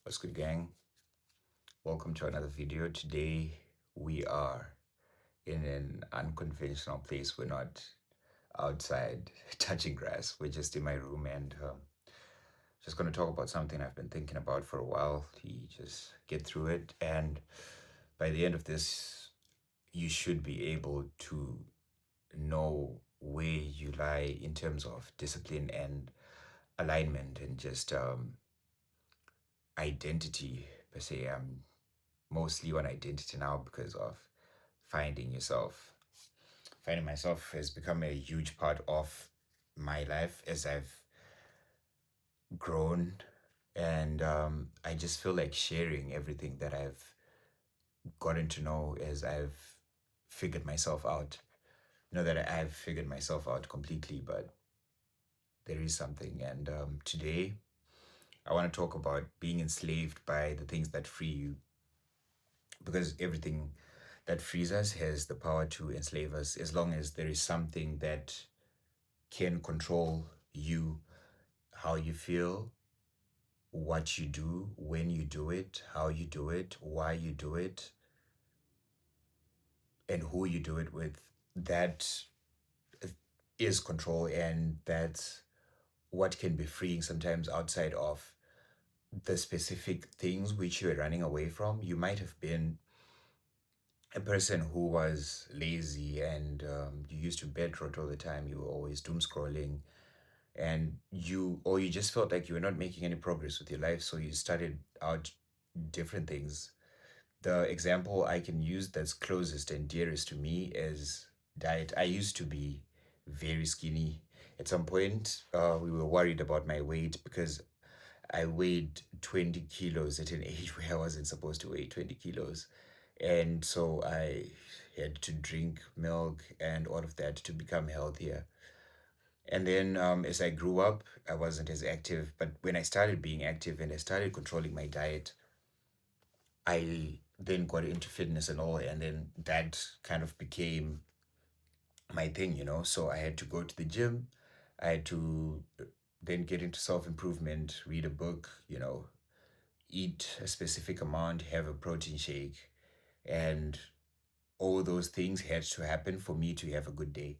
What's good, gang? Welcome to another video. Today we are in an unconventional place. We're not outside touching grass. We're just in my room and just going to talk about something I've been thinking about for a while. You just get through it, and by the end of this, you should be able to know where you lie in terms of discipline and alignment and just identity per se. I'm mostly on identity now because of finding yourself. Finding myself has become a huge part of my life as I've grown, and I just feel like sharing everything that I've gotten to know as I've figured myself out. Not that I've figured myself out completely, but there is something. And today, I want to talk about being enslaved by the things that free you, because everything that frees us has the power to enslave us as long as there is something that can control you, how you feel, what you do, when you do it, how you do it, why you do it, and who you do it with. That is control, and that's what can be freeing sometimes outside of the specific things which you're running away from. You might have been a person who was lazy and you used to bed rot all the time. You were always doom scrolling, and you just felt like you were not making any progress with your life. So you started out different things. The example I can use that's closest and dearest to me is diet. I used to be very skinny. At some point, we were worried about my weight because I weighed 20 kilos at an age where I wasn't supposed to weigh 20 kilos. And so I had to drink milk and all of that to become healthier. And then as I grew up, I wasn't as active. But when I started being active and I started controlling my diet, I then got into fitness and all. And then that kind of became my thing. So I had to go to the gym. I had to then get into self improvement, read a book, eat a specific amount, have a protein shake. And all those things had to happen for me to have a good day.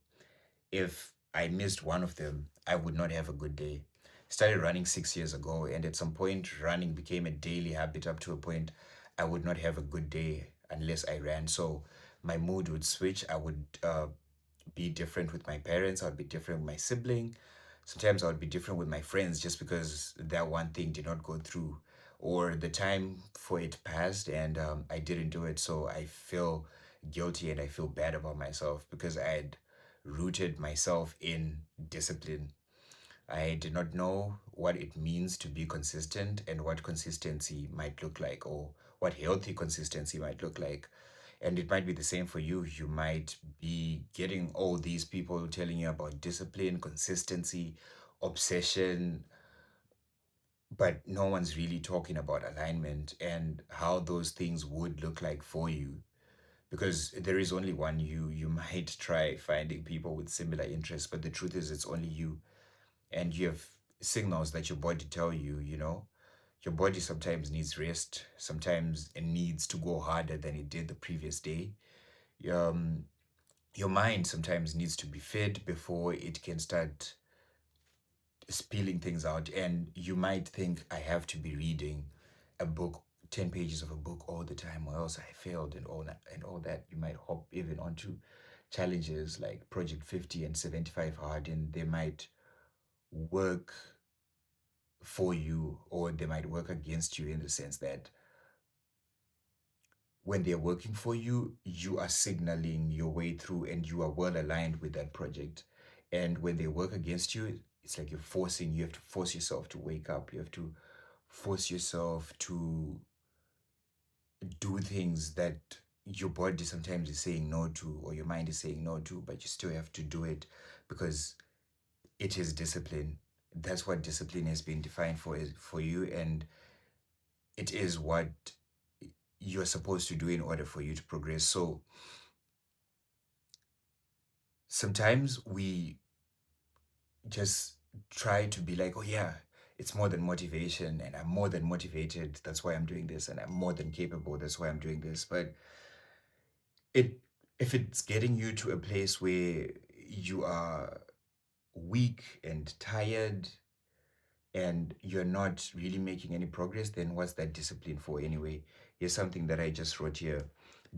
If I missed one of them, I would not have a good day. Started running 6 years ago, and at some point, running became a daily habit up to a point I would not have a good day unless I ran. So my mood would switch. I would be different with my parents, I would be different with my sibling. Sometimes I would be different with my friends just because that one thing did not go through or the time for it passed and I didn't do it. So I feel guilty and I feel bad about myself because I had rooted myself in discipline. I did not know what it means to be consistent and what consistency might look like or what healthy consistency might look like. And it might be the same for you. You might be getting all these people telling you about discipline, consistency, obsession, but no one's really talking about alignment and how those things would look like for you. Because there is only one you. You might try finding people with similar interests, but the truth is it's only you. And you have signals that your body tell you. Your body sometimes needs rest, sometimes it needs to go harder than it did the previous day. um, your mind sometimes needs to be fed before it can start spilling things out. And you might think, I have to be reading a book, 10 pages of a book all the time, or else I failed and all that. You might hop even onto challenges like Project 50 and 75 hard, and they might work for you or they might work against you in the sense that when they're working for you, you are signaling your way through and you are well aligned with that project. And when they work against you, it's like you have to force yourself to wake up. You have to force yourself to do things that your body sometimes is saying no to, or your mind is saying no to, but you still have to do it because it is discipline. That's what discipline has been defined for you, and it is what you're supposed to do in order for you to progress. So sometimes we just try to be like, oh yeah, it's more than motivation, and I'm more than motivated, that's why I'm doing this, and I'm more than capable, that's why I'm doing this. But it if it's getting you to a place where you are weak and tired and you're not really making any progress, then what's that discipline for anyway? Here's something that I just wrote here.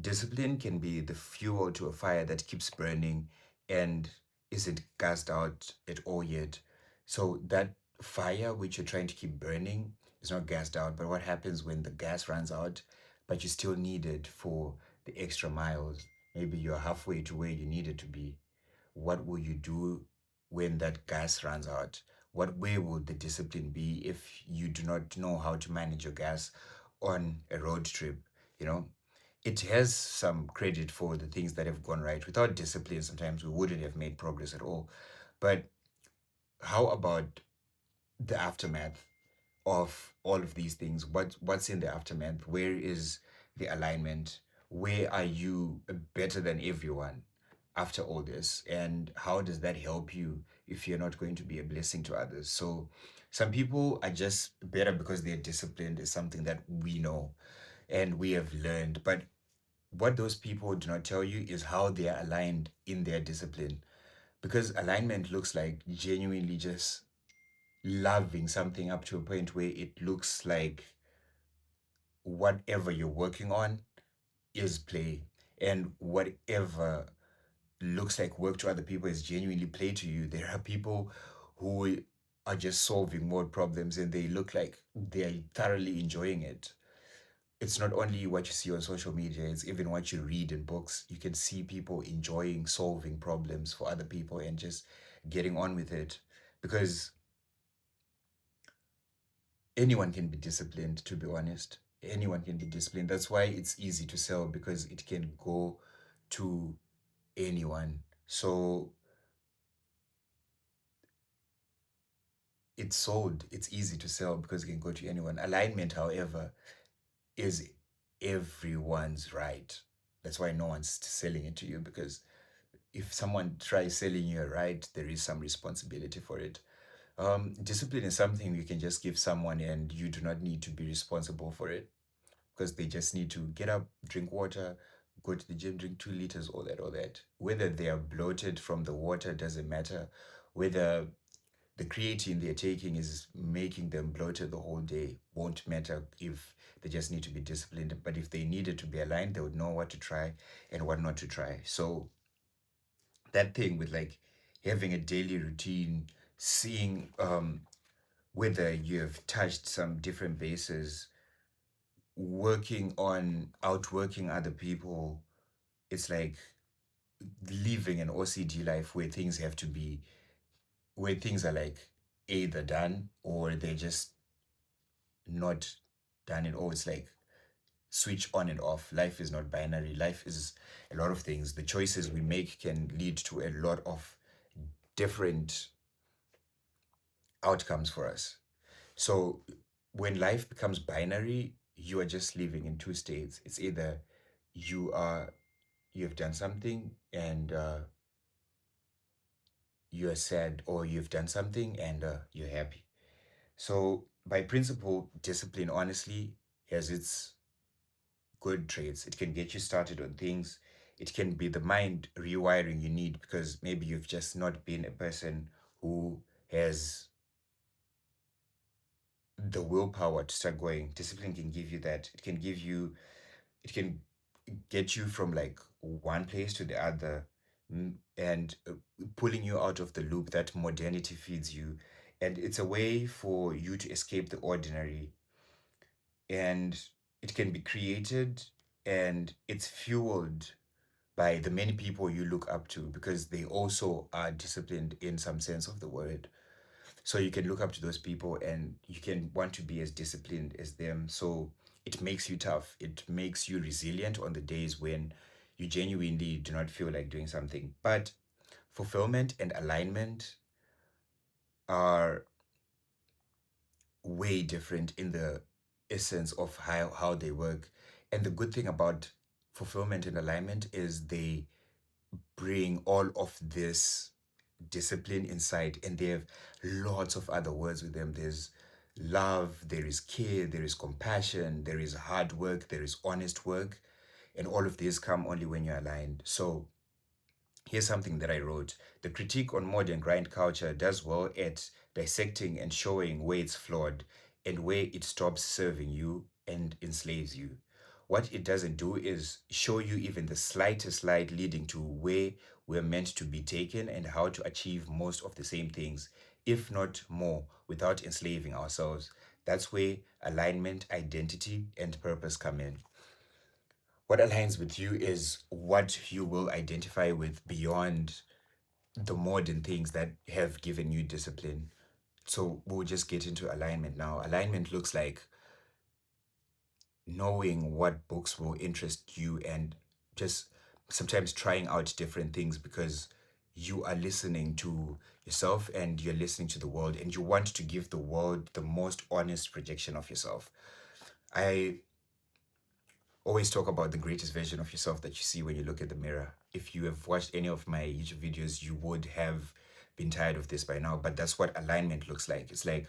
Discipline can be the fuel to a fire that keeps burning and isn't gassed out at all yet. So that fire which you're trying to keep burning is not gassed out, but what happens when the gas runs out, but you still need it for the extra miles? Maybe you're halfway to where you needed to be. What will you do when that gas runs out? What way will the discipline be if you do not know how to manage your gas on a road trip? You know, it has some credit for the things that have gone right. Without discipline, sometimes we wouldn't have made progress at all. But how about the aftermath of all of these things? What's in the aftermath? Where is the alignment? Where are you better than everyone after all this? And how does that help you if you're not going to be a blessing to others? So some people are just better because they're disciplined is something that we know and we have learned. But what those people do not tell you is how they are aligned in their discipline. Because alignment looks like genuinely just loving something up to a point where it looks like whatever you're working on is play, and whatever looks like work to other people is genuinely play to you. There are people who are just solving more problems and they look like they're thoroughly enjoying it. It's not only what you see on social media, it's even what you read in books. You can see people enjoying solving problems for other people and just getting on with it, because anyone can be disciplined, to be honest. Anyone can be disciplined. That's why it's easy to sell, because it can go to anyone. So it's sold. It's easy to sell because it can go to anyone. Alignment, however, is everyone's right. That's why no one's selling it to you, because if someone tries selling you a right, there is some responsibility for it. Discipline is something you can just give someone and you do not need to be responsible for it, because they just need to get up, drink water, go to the gym, drink 2 liters, all that, all that. Whether they are bloated from the water doesn't matter. Whether the creatine they're taking is making them bloated the whole day won't matter, if they just need to be disciplined. But if they needed to be aligned, they would know what to try and what not to try. So that thing with like having a daily routine, seeing whether you have touched some different bases, working on outworking other people. It's like living an OCD life where things have to be, where things are like either done or they're just not done at all. It's like switch on and off. Life is not binary. Life is a lot of things. The choices we make can lead to a lot of different outcomes for us. So when life becomes binary, you are just living in two states. It's either you are you have done something and you're sad, or you've done something and you're happy. So by principle, discipline honestly has its good traits. It can get you started on things. It can be the mind rewiring you need, because maybe you've just not been a person who has the willpower to start going. Discipline can give you that. It can get you from like one place to the other, and pulling you out of the loop that modernity feeds you. And it's a way for you to escape the ordinary. And it can be created, and it's fueled by the many people you look up to, because they also are disciplined in some sense of the word. So you can look up to those people and you can want to be as disciplined as them. So it makes you tough. It makes you resilient on the days when you genuinely do not feel like doing something. But fulfillment and alignment are way different in the essence of how they work. And the good thing about fulfillment and alignment is they bring all of this discipline inside, and they have lots of other words with them. There's love, there is care, there is compassion, there is hard work, there is honest work. And all of these come only when you're aligned. So here's something that I wrote. The critique on modern grind culture does well at dissecting and showing where it's flawed and where it stops serving you and enslaves you. What it doesn't do is show you even the slightest light leading to where we're meant to be taken and how to achieve most of the same things, if not more, without enslaving ourselves. That's where alignment, identity, and purpose come in. What aligns with you is what you will identify with beyond the modern things that have given you discipline. So we'll just get into alignment now. Alignment looks like knowing what books will interest you and just sometimes trying out different things because you are listening to yourself and you're listening to the world and you want to give the world the most honest projection of yourself. I always talk about the greatest version of yourself that you see when you look at the mirror. If you have watched any of my YouTube videos, you would have been tired of this by now, but that's what alignment looks like. It's like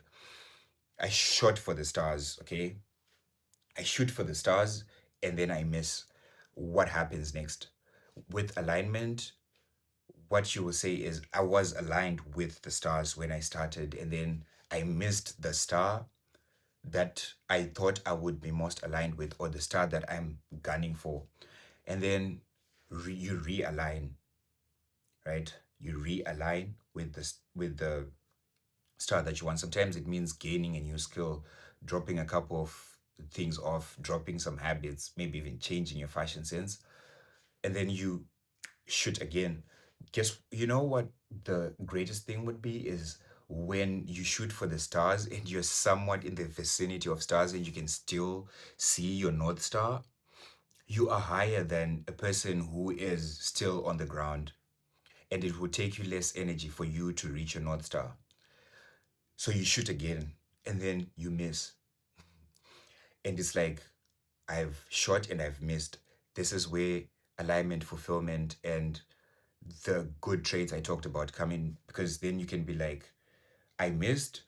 I shot for the stars, okay? I shoot for the stars and then I miss. What happens next? With alignment, what you will say is I was aligned with the stars when I started and then I missed the star that I thought I would be most aligned with or the star that I'm gunning for. And then you realign, right? You realign with the star that you want. Sometimes it means gaining a new skill, dropping a couple of things off, dropping some habits, maybe even changing your fashion sense, and then you shoot again. Guess you know what the greatest thing would be is when you shoot for the stars and you're somewhat in the vicinity of stars and you can still see your north star. You are higher than a person who is still on the ground, and it will take you less energy for you to reach your north star. So you shoot again and then you miss. And it's like I've shot and I've missed. This is where alignment, fulfillment, and the good traits I talked about come in because then you can be like, I missed,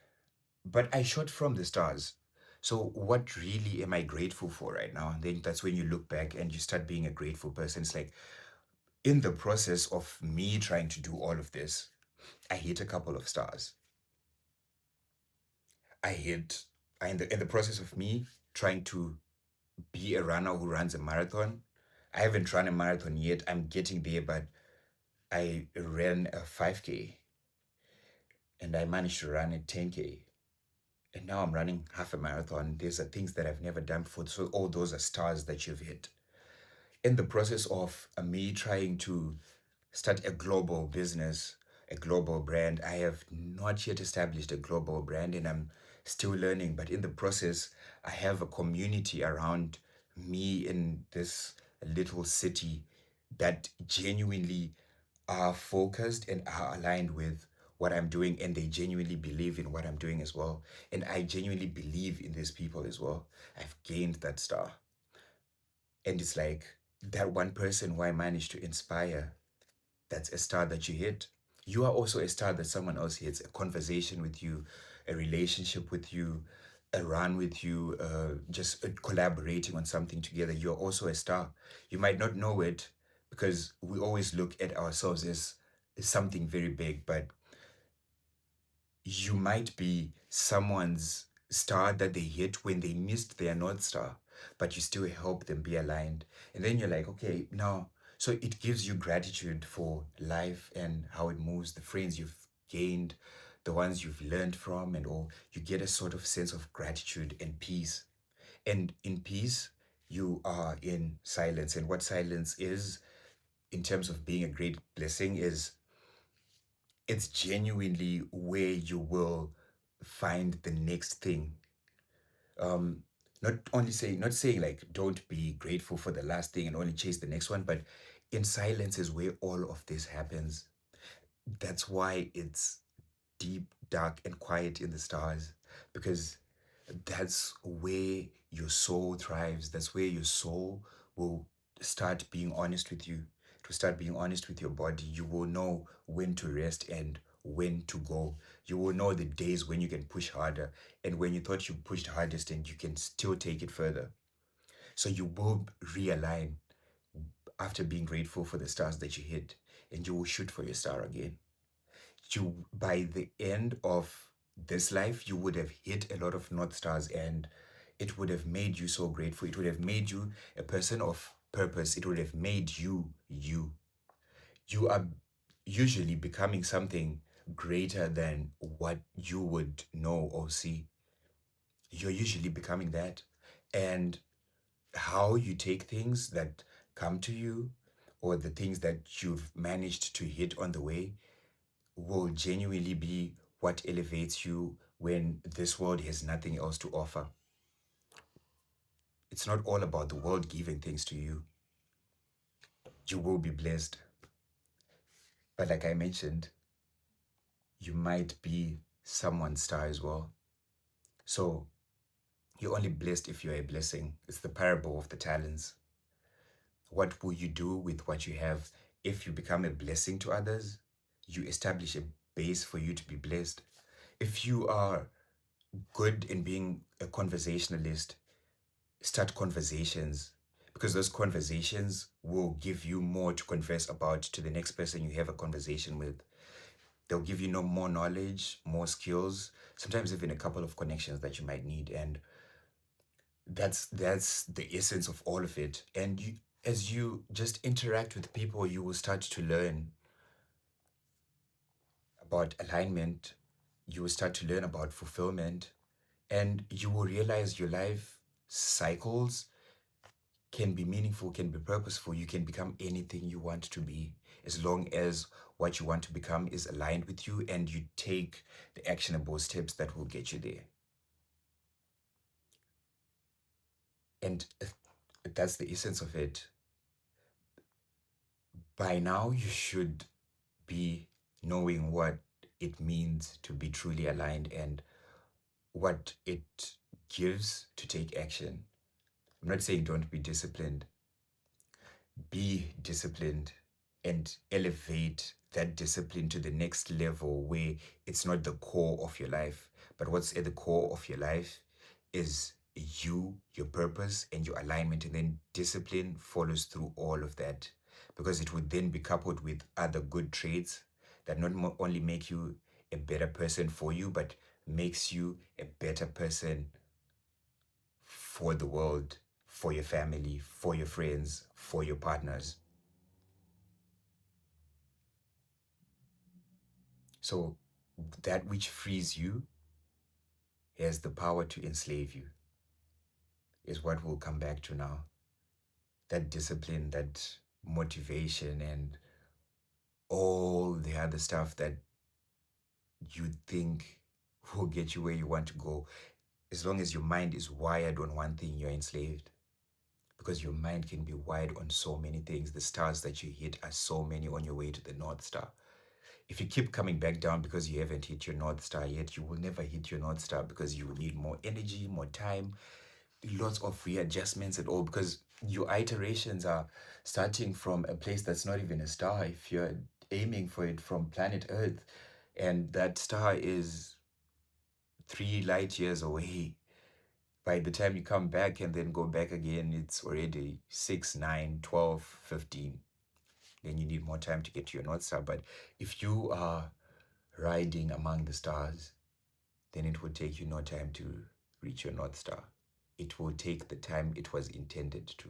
but I shot from the stars. So what really am I grateful for right now? And then that's when you look back and you start being a grateful person. It's like in the process of me trying to do all of this, I hit a couple of stars. I hit in the process of me trying to be a runner who runs a marathon. I haven't run a marathon yet. I'm getting there, but I ran a 5K and I managed to run a 10K. And now I'm running half a marathon. These are things that I've never done before. So all those are stars that you've hit. In the process of me trying to start a global business, a global brand, I have not yet established a global brand and I'm still learning. But in the process, I have a community around me in this little city that genuinely are focused and are aligned with what I'm doing and they genuinely believe in what I'm doing as well. And I genuinely believe in these people as well. I've gained that star. And it's like that one person who I managed to inspire, that's a star that you hit. You are also a star that someone else hits. A conversation with you, a relationship with you, a run with you, just collaborating on something together. You're also a star. You might not know it because we always look at ourselves as something very big, but you might be someone's star that they hit when they missed their North Star, but you still help them be aligned. And then you're like, okay, now, so it gives you gratitude for life and how it moves, the friends you've gained, the ones you've learned from, and all. You get a sort of sense of gratitude and peace. And in peace, you are in silence. And what silence is, in terms of being a great blessing, is it's genuinely where you will find the next thing. Um, not saying like don't be grateful for the last thing and only chase the next one, but in silence is where all of this happens. That's why it's deep, dark, and quiet in the stars, because that's where your soul thrives. That's where your soul will start being honest with you. To start being honest with your body, you will know when to rest and when to go. You will know the days when you can push harder and when you thought you pushed hardest and you can still take it further. So you will realign after being grateful for the stars that you hit, and you will shoot for your star again. You, by the end of this life, you would have hit a lot of North Stars, and it would have made you so grateful. It would have made you a person of purpose. It would have made you you. You are usually becoming something greater than what you would know or see. You're usually becoming that. And how you take things that come to you or the things that you've managed to hit on the way will genuinely be what elevates you when this world has nothing else to offer. It's not all about the world giving things to you. You will be blessed. But like I mentioned, you might be someone's star as well. So you're only blessed if you're a blessing. It's the parable of the talents. What will you do with what you have? If you become a blessing to others, you establish a base for you to be blessed. If you are good in being a conversationalist, start conversations, because those conversations will give you more to converse about to the next person you have a conversation with. They'll give you no more knowledge, more skills, sometimes even a couple of connections that you might need. And that's the essence of all of it. And you, as you just interact with people, you will start to learn about alignment. You will start to learn about fulfillment, and you will realize your life cycles can be meaningful, can be purposeful. You can become anything you want to be as long as what you want to become is aligned with you and you take the actionable steps that will get you there. And that's the essence of it. By now, you should be knowing what it means to be truly aligned and what it gives to take action. I'm not saying don't be disciplined. Be disciplined and elevate that discipline to the next level where it's not the core of your life, but what's at the core of your life is you, your purpose, and your alignment. And then discipline follows through all of that because it would then be coupled with other good traits that not only make you a better person for you, but makes you a better person for the world, for your family, for your friends, for your partners. So that which frees you has the power to enslave you, is what we'll come back to now. That discipline, that motivation, and all the other stuff that you think will get you where you want to go. As long as your mind is wired on one thing, you're enslaved. Because your mind can be wired on so many things. The stars that you hit are so many on your way to the North Star. If you keep coming back down because you haven't hit your North Star yet, you will never hit your North Star because you will need more energy, more time, lots of readjustments and all, because your iterations are starting from a place that's not even a star. If you're aiming for it from planet Earth and that star is 3 light years away, by the time you come back and then go back again, it's already 6, 9, 12, 15. Then you need more time to get to your North Star. But if you are riding among the stars, then it will take you no time to reach your North Star. It will take the time it was intended to.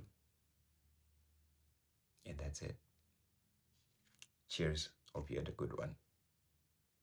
And that's it. Cheers. Hope you had a good one.